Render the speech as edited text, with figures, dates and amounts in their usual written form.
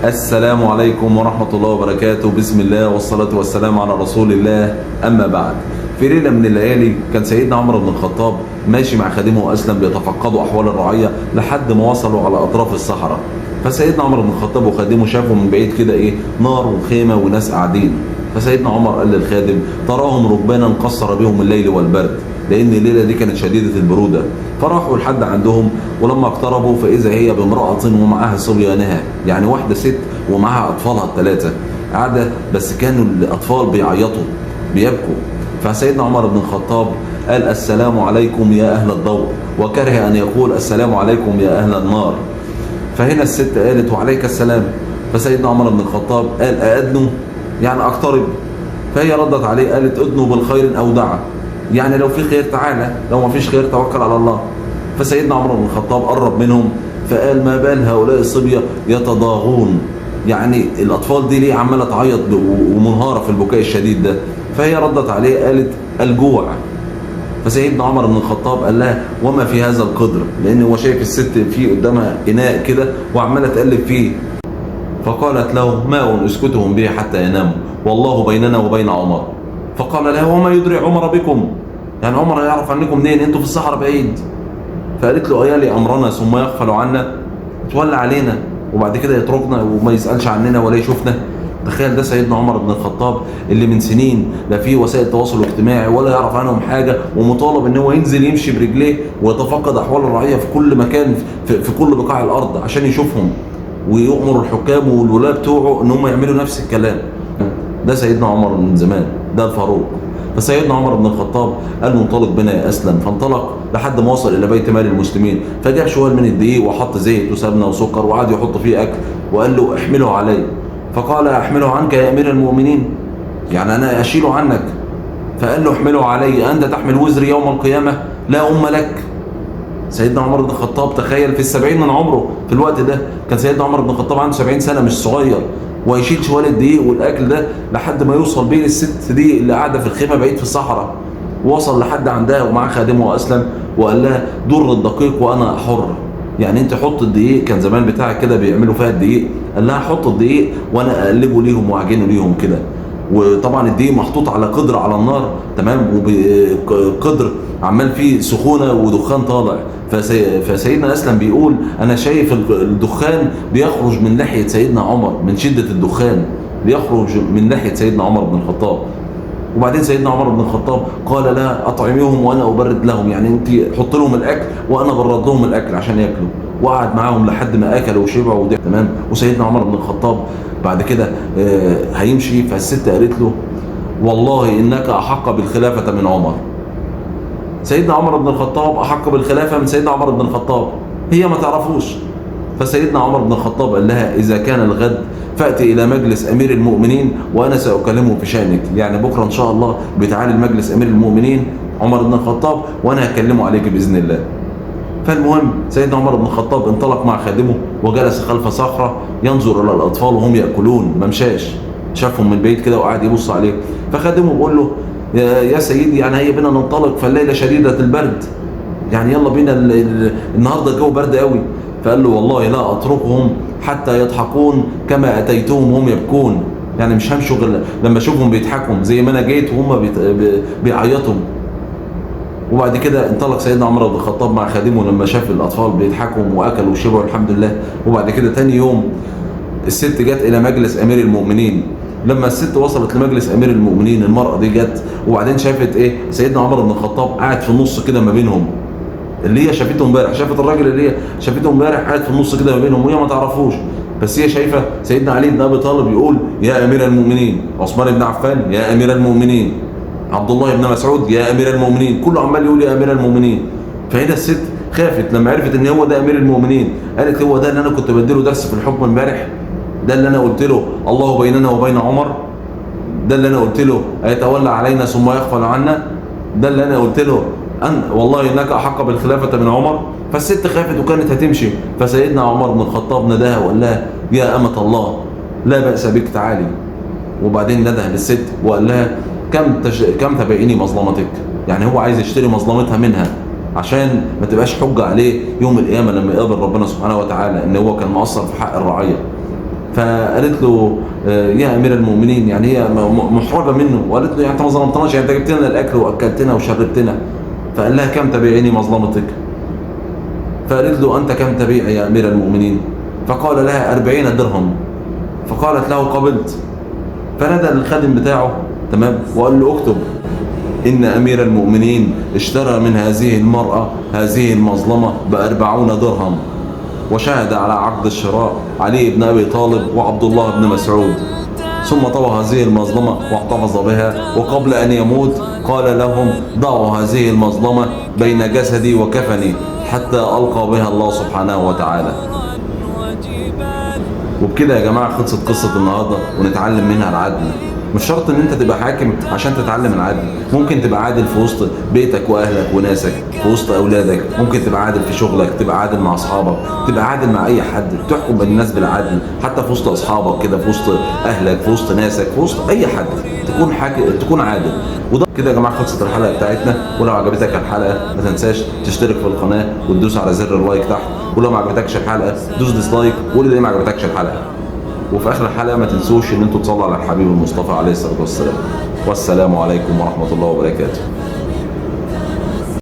السلام عليكم ورحمة الله وبركاته. بسم الله والصلاة والسلام على رسول الله. أما بعد، في ليلة من الليالي كان سيدنا عمر بن الخطاب ماشي مع خادمه أسلم بيتفقدوا أحوال الرعية لحد ما وصلوا على أطراف الصحراء. فسيدنا عمر بن الخطاب وخادمه شافوا من بعيد كده نار وخيمة وناس قاعدين. فسيدنا عمر قال للخادم: تراهم ركبانا قصر بهم الليل والبرد، لأن الليلة دي كانت شديدة البرودة. فراحوا لحد عندهم، ولما اقتربوا فإذا هي بامرأة ومعها صبيانها، يعني واحدة ست ومعها أطفالها الثلاثة قاعدة، بس كانوا الأطفال بيعيطوا بيبكوا. فسيدنا عمر بن الخطاب قال: السلام عليكم يا أهل الضوء، وكره أن يقول السلام عليكم يا أهل النار. فهنا الست قالت: وعليك السلام. فسيدنا عمر بن الخطاب قال: أأدنوا؟ يعني أقترب. فهي ردت عليه قالت: أدنوا بالخير أو دعا، يعني لو في خير تعالى، لو ما فيش خير توكل على الله. فسيدنا عمر بن الخطاب قرب منهم فقال: ما بال هؤلاء الصبية يتضاغون، يعني الأطفال دي ليه عمالة تعيط ومنهارة في البكاء الشديد ده؟ فهي ردت عليه قالت: الجوع. فسيدنا عمر بن الخطاب قال لها: وما في هذا القدر؟ لأن هو شايف الست في قدامها إناء كده وعمالة تقلب فيه. فقالت له: ماء اسكتهم به حتى يناموا، والله بيننا وبين عمر. فقال لها: وما يدري عمر بكم؟ يعني عمر هيعرف عنكم منين؟ انتوا في الصحراء بعيد. فقالت له: ايالي امرنا ثم يغفل عنا، تولى علينا وبعد كده يتركنا وما يسالش عننا ولا يشوفنا. تخيل، ده سيدنا عمر بن الخطاب اللي من سنين لا فيه وسائل تواصل اجتماعي ولا يعرف عنهم حاجه، ومطالب ان هو ينزل يمشي برجليه ويتفقد احوال الرعيه في كل مكان في كل بقاع الارض عشان يشوفهم، ويؤمر الحكام والولاة بتوعه ان هم يعملوا نفس الكلام. ده سيدنا عمر من زمان، ده الفاروق. فسيدنا عمر بن الخطاب قال له: انطلق بنا يا أسلم. فانطلق لحد ما وصل إلى بيت مال المسلمين، فجاب شوال من الدقيق وحط زيت وسمنة وسكر وقعد يحط فيه أكل، وقال له: احمله علي. فقال: احمله عنك يا أمير المؤمنين؟ يعني أنا أشيله عنك؟ فقال له: احمله علي، أنت تحمل وزري يوم القيامة لا أم لك. سيدنا عمر بن الخطاب تخيل في 70 من عمره في الوقت ده، كان سيدنا عمر بن الخطاب عنده 70 سنة، مش صغير، ويشيل شوال الدقيق والاكل ده لحد ما يوصل بين الست دي اللي قاعده في الخيمه بعيد في الصحراء. وصل لحد عندها ومعاه خادمه واسلم، وقال لها: در الدقيق وانا حر، يعني انت حط الدقيق، كان زمان بتاعك كده بيعملوا فيها الدقيق، قال لها: حط الدقيق وانا اقلبه ليهم واعجنه ليهم كده. وطبعا الدقيق محطوط على قدر على النار، تمام، وقدر عمال فيه سخونه ودخان طالع. فسيدنا اسلم بيقول: انا شايف الدخان بيخرج من لحيه سيدنا عمر، من شده الدخان بيخرج من لحيه سيدنا عمر بن الخطاب. وبعدين سيدنا عمر بن الخطاب قال لها: اطعميهم وانا ابرد لهم، يعني انت حط لهم الاكل وانا برد لهم الاكل عشان ياكلوا. وقعد معاهم لحد ما اكلوا وشبعوا وده تمام. وسيدنا عمر بن الخطاب بعد كده هيمشي، فالست قالت له: والله انك احق بالخلافه من عمر. سيدنا عمر بن الخطاب احق بالخلافه من سيدنا عمر بن الخطاب، هي ما تعرفوش. فسيدنا عمر بن الخطاب قال لها: اذا كان الغد فاتي الى مجلس امير المؤمنين وانا ساكلمه في شانك، يعني بكره ان شاء الله بتعالي لمجلس امير المؤمنين عمر بن الخطاب وانا هكلمه عليك باذن الله. فالمهم سيدنا عمر بن الخطاب انطلق مع خادمه وجلس خلف صخره ينظر الى الاطفال وهم ياكلون، ما مشاش، شافهم من بعيد كده وقعد يبص عليه. فخادمه بيقول له: يا سيدي، يعني هيا بينا ننطلق، فالليله شديده البرد، يعني يلا بينا، النهارده الجو برد قوي. فقال له: والله لا اتركهم حتى يضحكون كما اتيتهم وهم يبكون، يعني مش همشوا غير لما اشوفهم بيضحكوا زي ما انا جيت وهم بيعيطوا. وبعد كده انطلق سيدنا عمر بن الخطاب مع خادمه لما شاف الاطفال بيضحكوا واكلوا وشبعوا الحمد لله. وبعد كده تاني يوم الست جت الى مجلس امير المؤمنين. لما الست وصلت لمجلس امير المؤمنين، المرأة دي جت وبعدين شافت سيدنا عمر بن الخطاب قاعد في النص كده ما بينهم، اللي هي شافته امبارح، شافت الراجل اللي هي شافته امبارح قاعد في النص كده ما بينهم وهي ما تعرفوش، بس هي شايفه سيدنا علي بن ابي طالب يقول: يا امير المؤمنين، عثمان بن عفان: يا امير المؤمنين، عبد الله بن مسعود: يا امير المؤمنين، كله عمال يقول يا امير المؤمنين. فهنا الست خافت لما عرفت ان هو ده امير المؤمنين، قالت: هو ده اللي انا كنت بديله درس في الحكم امبارح؟ ده اللي انا قلت له الله بيننا وبين عمر؟ ده اللي انا قلت له ايتولى علينا ثم يغفل عنا؟ ده اللي انا قلت له والله انك احق بالخلافه من عمر؟ فالست خافت وكانت هتمشي. فسيدنا عمر بن الخطاب نداها وقال لها: يا امه الله، لا باس بك، تعالي. وبعدين نده للست وقال لها: كم تبيعيني مظلمتك؟ يعني هو عايز يشتري مظلمتها منها عشان ما تبقاش حجه عليه يوم القيامه لما يقابل ربنا سبحانه وتعالى ان هو كان مقصر في حق الرعيه. فقالت له يا امير المؤمنين، يعني هي محرجه منه، وقالت له يعني انت ما ظلمتناش، يعني انت جبت لنا الاكل واكلتنا وشربتنا. فقال لها كم تبيعني مظلمتك؟ فقالت له انت كم تبيع يا امير المؤمنين؟ فقال لها 40 درهم. فقالت له قبلت. فنادى الخادم بتاعه، تمام، وقال له اكتب إن أمير المؤمنين اشترى من هذه المرأة هذه المظلمة ب40 درهم. وشهد على عقد الشراء علي بن أبي طالب وعبد الله بن مسعود. ثم طوى هذه المظلمة واحتفظ بها، وقبل أن يموت قال لهم ضعوا هذه المظلمة بين جسدي وكفني حتى ألقى بها الله سبحانه وتعالى. وبكده يا جماعة خلصت قصة النهاردة، ونتعلم منها العدل. مش شرط ان انت تبقى حاكم عشان تتعلم العدل، ممكن تبقى عادل في وسط بيتك واهلك وناسك، في وسط اولادك، ممكن تبقى عادل في شغلك، تبقى عادل مع اصحابك، تبقى عادل مع اي حد، تحكم بين الناس بالعدل، حتى في وسط اصحابك كده، في وسط اهلك، في وسط ناسك، في وسط اي حد تكون تكون عادل. وده كده يا جماعه خلصت الحلقه بتاعتنا. ولو عجبتك الحلقه ما تنساش تشترك في القناه وتدوس على زر اللايك تحت، ولو ما عجبتكش الحلقه دوس ديسلايك وقول لي ما عجبتكش الحلقه. وفي اخر الحلقه ما تنسوش ان انتوا تصلوا على الحبيب المصطفى عليه الصلاه والسلام. والسلام عليكم ورحمه الله وبركاته.